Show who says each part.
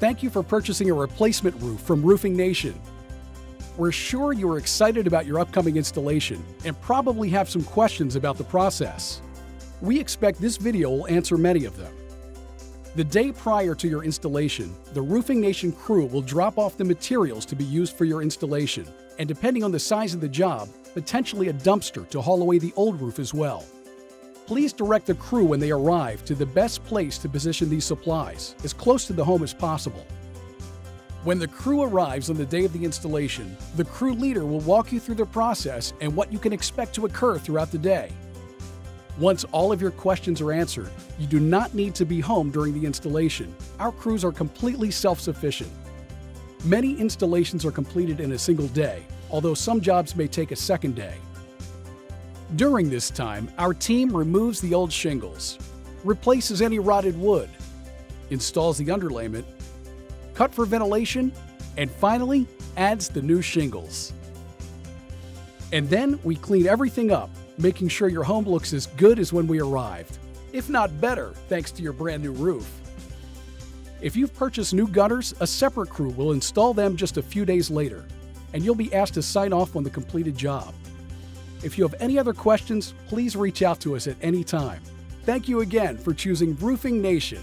Speaker 1: Thank you for purchasing a replacement roof from Roofing Nation. We're sure you are excited about your upcoming installation and probably have some questions about the process. We expect this video will answer many of them. The day prior to your installation, the Roofing Nation crew will drop off the materials to be used for your installation, and depending on the size of the job, potentially a dumpster to haul away the old roof as well. Please direct the crew when they arrive to the best place to position these supplies, as close to the home as possible. When the crew arrives on the day of the installation, the crew leader will walk you through the process and what you can expect to occur throughout the day. Once all of your questions are answered, you do not need to be home during the installation. Our crews are completely self-sufficient. Many installations are completed in a single day, although some jobs may take a second day. During this time, our team removes the old shingles, replaces any rotted wood, installs the underlayment, cut for ventilation, and finally adds the new shingles. And then we clean everything up, making sure your home looks as good as when we arrived, if not better, thanks to your brand new roof. If you've purchased new gutters, a separate crew will install them just a few days later, and you'll be asked to sign off on the completed job. If you have any other questions, please reach out to us at any time. Thank you again for choosing Roofing Nation.